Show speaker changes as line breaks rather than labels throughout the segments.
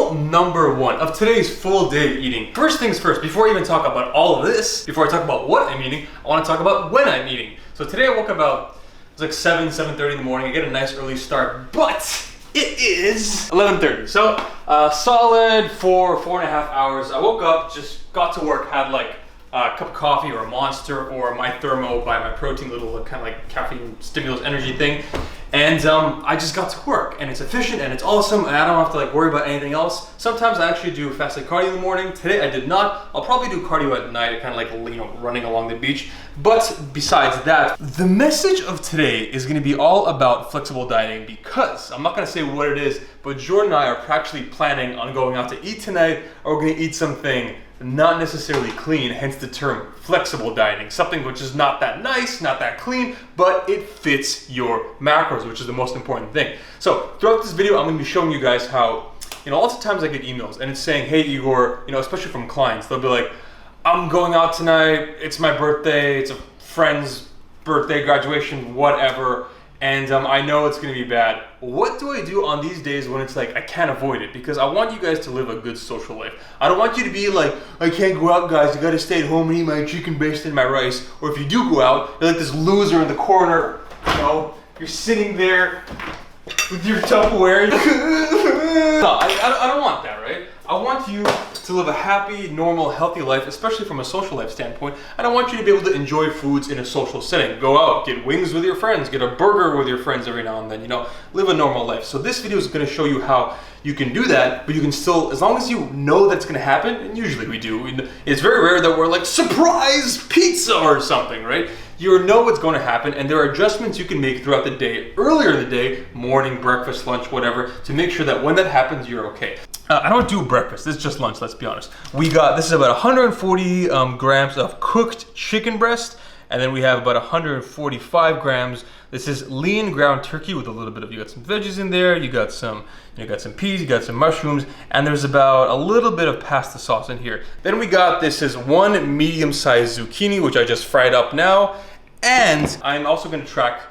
Rule number 1 of today's full day eating. First things first, before I even talk about all of this, before I talk about what I'm eating, I want to talk about when I'm eating. So today I woke up about, it's like 7:30 in the morning. I get a nice early start, but it is 11:30. So solid 4.5 hours. I woke up, just got to work, had like a cup of coffee or a Monster or my Thermo by my protein, little kind of like caffeine stimulus energy thing. And I just got to work, and it's efficient and it's awesome, and I don't have to like worry about anything else. Sometimes I actually do fasted cardio in the morning. Today I did not. I'll probably do cardio at night, kind of like, you know, running along the beach. But besides that, the message of today is going to be all about flexible dieting, because I'm not going to say what it is, but Jordan and I are actually planning on going out to eat tonight, or we're going to eat something not necessarily clean, hence the term flexible dieting. Something which is not that nice, not that clean, but it fits your macros, which is the most important thing. So throughout this video, I'm going to be showing you guys how, you know, lots of times I get emails and it's saying, hey Igor, you know, especially from clients, they'll be like, I'm going out tonight, it's my birthday, it's a friend's birthday, graduation, whatever, and I know it's gonna be bad. What do I do on these days when it's like I can't avoid it? Because I want you guys to live a good social life. I don't want you to be like, I can't go out, guys, I gotta stay at home and eat my chicken based in my rice. Or if you do go out, you're like this loser in the corner, you know, you're sitting there with your Tupperware. No, I don't want that, right? I want you to live a happy, normal, healthy life, especially from a social life standpoint. And I want you to be able to enjoy foods in a social setting. Go out, get wings with your friends, get a burger with your friends every now and then, you know, live a normal life. So this video is gonna show you how you can do that, but you can still, as long as you know that's gonna happen, and usually we do, it's very rare that we're like, surprise pizza or something, right? You know what's going to happen, and there are adjustments you can make throughout the day, earlier in the day, morning, breakfast, lunch, whatever, to make sure that when that happens, you're okay. I don't do breakfast, this is just lunch, let's be honest. This is about 140 grams of cooked chicken breast, and then we have about 145 grams. This is lean ground turkey with a little bit of, you got some veggies in there, you got some peas, you got some mushrooms, and there's about a little bit of pasta sauce in here. Then we got, this is one medium-sized zucchini, which I just fried up now, and I'm also gonna track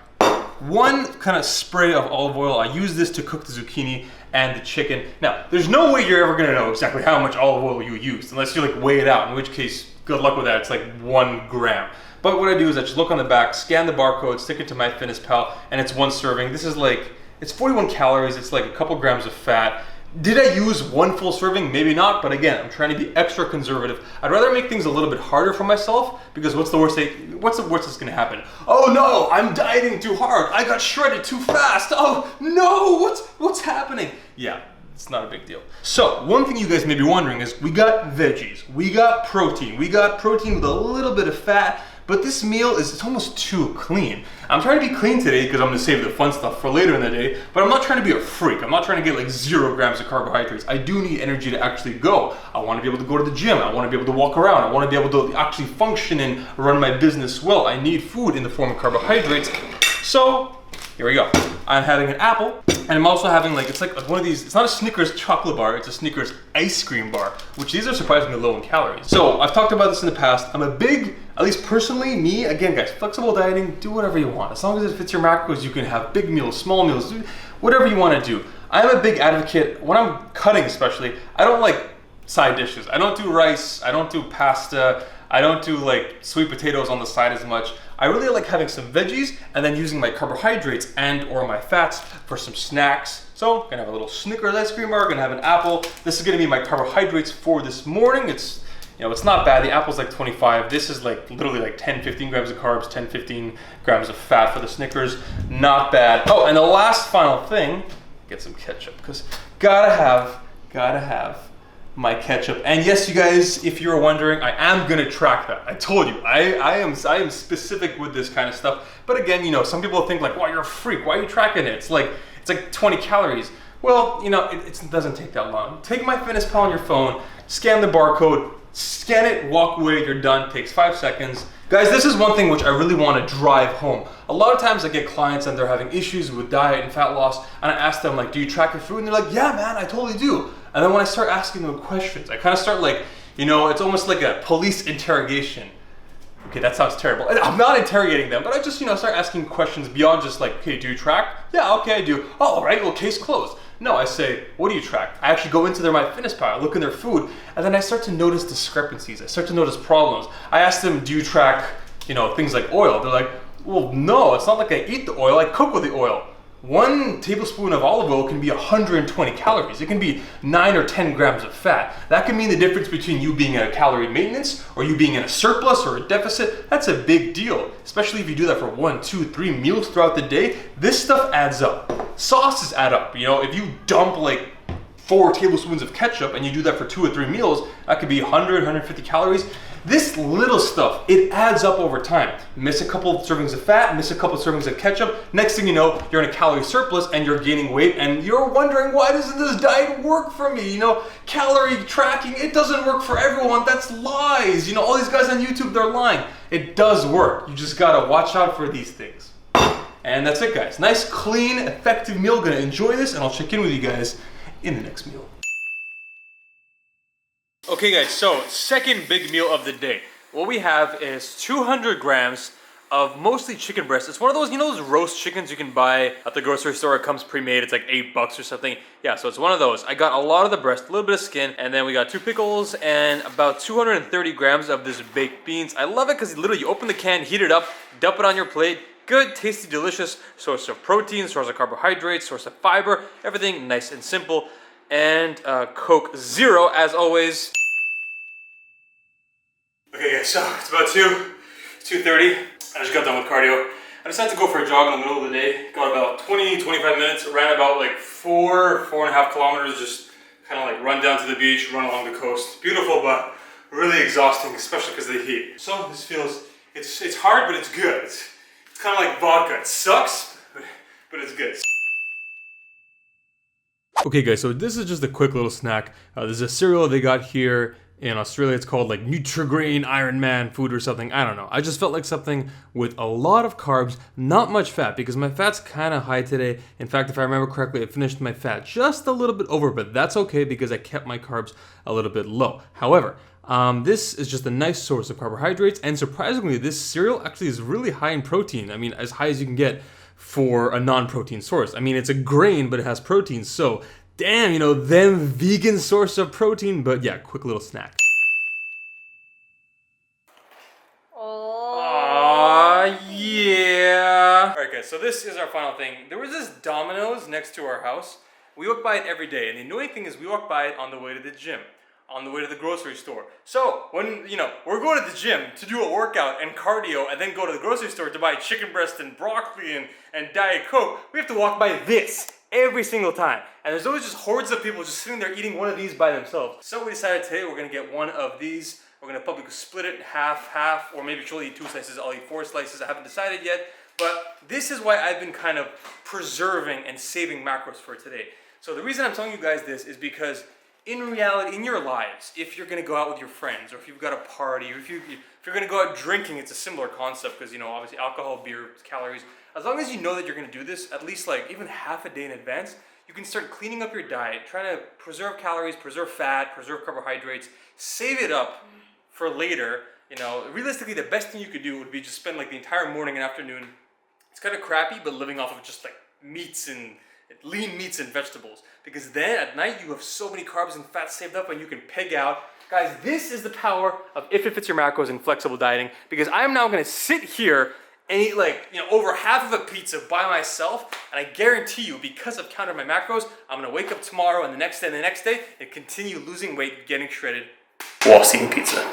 one kind of spray of olive oil. I use this to cook the zucchini and the chicken. Now, there's no way you're ever gonna know exactly how much olive oil you used, unless you like weigh it out, in which case, good luck with that, it's like 1 gram. But what I do is I just look on the back, scan the barcode, stick it to MyFitnessPal, and it's 1 serving. This is like, it's 41 calories, it's like a couple grams of fat. Did I use 1 full serving? Maybe not, but again, I'm trying to be extra conservative. I'd rather make things a little bit harder for myself, because what's the worst that's gonna happen? Oh no, I'm dieting too hard. I got shredded too fast. Oh no, what's happening? Yeah. It's not a big deal. So, one thing you guys may be wondering is, we got veggies, we got protein with a little bit of fat, but this meal it's almost too clean. I'm trying to be clean today because I'm gonna save the fun stuff for later in the day, but I'm not trying to be a freak. I'm not trying to get like 0 grams of carbohydrates. I do need energy to actually go. I wanna be able to go to the gym. I wanna be able to walk around. I wanna be able to actually function and run my business well. I need food in the form of carbohydrates. So, here we go. I'm having an apple, and I'm also having like, it's like one of these, it's not a Snickers chocolate bar, it's a Snickers ice cream bar, which these are surprisingly low in calories. So I've talked about this in the past. I'm a big, at least personally, me, again guys, flexible dieting, do whatever you want. As long as it fits your macros, you can have big meals, small meals, whatever you want to do. I'm a big advocate, when I'm cutting especially, I don't like side dishes. I don't do rice, I don't do pasta, I don't do like sweet potatoes on the side as much. I really like having some veggies and then using my carbohydrates and or my fats for some snacks. So I'm gonna have a little Snickers ice cream bar, gonna have an apple. This is gonna be my carbohydrates for this morning. It's, you know, it's not bad. The apple's like 25. This is like literally like 10-15 grams of carbs, 10-15 grams of fat for the Snickers. Not bad. Oh, and the last final thing, get some ketchup, because gotta have my ketchup. And yes, you guys, if you're wondering, I am gonna track that. I told you, I am specific with this kind of stuff. But again, you know, some people think like, wow, you're a freak. Why are you tracking it? It's like 20 calories. Well, you know, it doesn't take that long. Take MyFitnessPal on your phone, scan the barcode, scan it, walk away, you're done. Takes 5 seconds. Guys, this is one thing which I really want to drive home. A lot of times I get clients and they're having issues with diet and fat loss, and I ask them like, do you track your food? And they're like, yeah, man, I totally do. And then when I start asking them questions, I kind of start like, you know, it's almost like a police interrogation. Okay, that sounds terrible. I'm not interrogating them, but I just, you know, start asking questions beyond just like, okay, do you track? Yeah, okay, I do. Oh, all right, well, case closed. No, I say, what do you track? I actually go into their MyFitnessPal, look in their food, and then I start to notice discrepancies. I start to notice problems. I ask them, do you track, things like oil? They're like, well, no, it's not like I eat the oil, I cook with the oil. 1 tablespoon of olive oil can be 120 calories. It can be 9 or 10 grams of fat. That can mean the difference between you being at a calorie maintenance or you being in a surplus or a deficit. That's a big deal, especially if you do that for 1, 2, 3 meals throughout the day. This stuff adds up. Sauces add up. If you dump like 4 tablespoons of ketchup and you do that for 2 or 3 meals, that could be 100, 150 calories. This little stuff, it adds up over time. Miss a couple of servings of fat, miss a couple of servings of ketchup. Next thing you know, you're in a calorie surplus and you're gaining weight and you're wondering, why doesn't this diet work for me? Calorie tracking, it doesn't work for everyone. That's lies. All these guys on YouTube, they're lying. It does work. You just gotta watch out for these things. And that's it, guys. Nice, clean, effective meal. Gonna enjoy this and I'll check in with you guys in the next meal. Okay guys, so second big meal of the day. What we have is 200 grams of mostly chicken breast. It's one of those, those roast chickens you can buy at the grocery store. It comes pre-made, it's like $8 or something. Yeah, so it's one of those. I got a lot of the breast, a little bit of skin, and then we got 2 pickles and about 230 grams of this baked beans. I love it because literally you open the can, heat it up, dump it on your plate. Good, tasty, delicious source of protein, source of carbohydrates, source of fiber, everything nice and simple. And Coke Zero, as always. Okay guys, so it's about 2:30. I just got done with cardio. I decided to go for a jog in the middle of the day. Got about 20-25 minutes, ran about like 4.5 kilometers, just kind of like run down to the beach, run along the coast. Beautiful, but really exhausting, especially because of the heat. So this feels, it's hard, but it's good. It's kind of like vodka. It sucks, but it's good. Okay guys, so this is just a quick little snack. There's a cereal they got here in Australia. It's called like Nutri-Grain Iron Man food or something. I don't know. I just felt like something with a lot of carbs, not much fat, because my fat's kind of high today. In fact, if I remember correctly, I finished my fat just a little bit over, but that's okay because I kept my carbs a little bit low. However, this is just a nice source of carbohydrates, and surprisingly, this cereal actually is really high in protein. I mean, as high as you can get for a non-protein source. I mean, it's a grain, but it has protein, so damn, them vegan source of protein. But yeah, quick little snack. Oh yeah. Alright guys, so this is our final thing. There was this Domino's next to our house. We walk by it every day, and the annoying thing is we walk by it on the way to the gym, on the way to the grocery store. So when, we're going to the gym to do a workout and cardio and then go to the grocery store to buy chicken breast and broccoli and Diet Coke, we have to walk by this every single time. And there's always just hordes of people just sitting there eating one of these by themselves. So we decided today we're gonna get one of these. We're gonna probably split it half, or maybe she'll eat 2 slices, I'll eat 4 slices. I haven't decided yet, but this is why I've been kind of preserving and saving macros for today. So the reason I'm telling you guys this is because in reality, in your lives, if you're gonna go out with your friends, or if you've got a party, or if you're gonna go out drinking, it's a similar concept because, obviously alcohol, beer, calories. As long as you know that you're gonna do this, at least like even half a day in advance, you can start cleaning up your diet, trying to preserve calories, preserve fat, preserve carbohydrates, save it up for later. Realistically, the best thing you could do would be just spend like the entire morning and afternoon. It's kind of crappy, but living off of just like meats and lean meats and vegetables, because then at night you have so many carbs and fats saved up and you can pig out. Guys, this is the power of if it fits your macros and flexible dieting, because I'm now going to sit here and eat over half of a pizza by myself, and I guarantee you, because I've counted my macros, I'm going to wake up tomorrow and the next day and continue losing weight, getting shredded while eating pizza.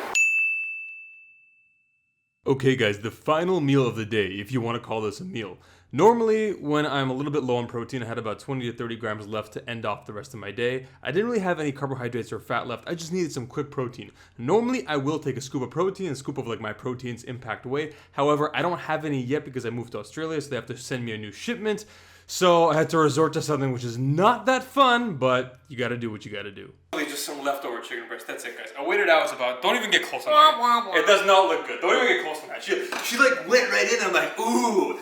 Okay guys, the final meal of the day, if you want to call this a meal. Normally, when I'm a little bit low on protein, I had about 20 to 30 grams left to end off the rest of my day. I didn't really have any carbohydrates or fat left. I just needed some quick protein. Normally, I will take a scoop of protein and scoop of like my protein's impact whey. However, I don't have any yet because I moved to Australia, so they have to send me a new shipment. So I had to resort to something which is not that fun, but you gotta do what you gotta do. Just some leftover chicken breast, that's it guys. I waited out, about, don't even get close on that. It does not look good, don't even get close on that. She like went right in, I'm like, ooh.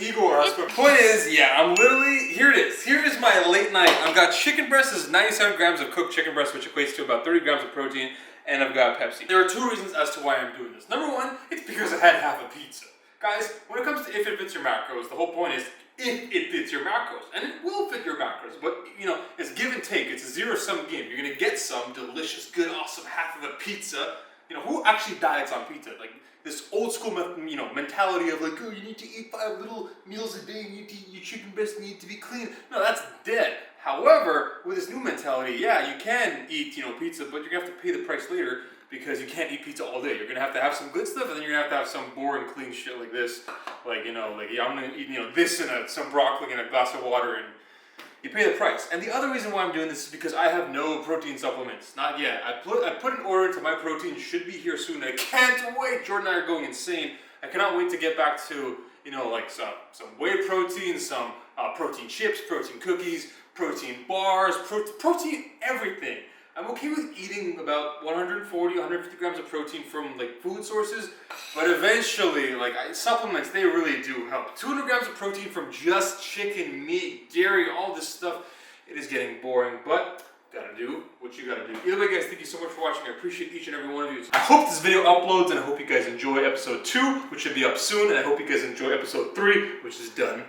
Igor. Point is, yeah, I'm literally, here it is. Here is my late night. I've got chicken breast, this is 97 grams of cooked chicken breast, which equates to about 30 grams of protein, and I've got Pepsi. There are 2 reasons as to why I'm doing this. Number 1, it's because I had half a pizza. Guys, when it comes to if it fits your macros, the whole point is, if it fits your macros. And it will fit your macros, but you know, it's give and take. It's a zero-sum game. You're gonna get some delicious, good, awesome half of a pizza. You know, who actually diets on pizza? Like this old school, you know, mentality of like, oh, you need to eat 5 little meals a day, you need to eat your chicken breast, you need to be clean. No, that's dead. However, with this new mentality, yeah, you can eat, you know, pizza, but you're gonna have to pay the price later because you can't eat pizza all day. You're gonna have some good stuff, and then you're gonna have some boring, clean shit like this. Like, you know, like, yeah, I'm gonna eat, you know, this and some broccoli and a glass of water, and you pay the price. And the other reason why I'm doing this is because I have no protein supplements. Not yet. I put an order into my protein, should be here soon. I can't wait. Jordan and I are going insane. I cannot wait to get back to, you know, like some whey protein, some protein chips, protein cookies, protein bars, protein everything. I'm okay with eating about 140, 150 grams of protein from like food sources, but eventually, like supplements, they really do help. 200 grams of protein from just chicken, meat, dairy, all this stuff, it is getting boring, but gotta do what you gotta do. Either way, guys, thank you so much for watching. I appreciate each and every one of you. I hope this video uploads, and I hope you guys enjoy episode 2, which should be up soon, and I hope you guys enjoy episode 3, which is done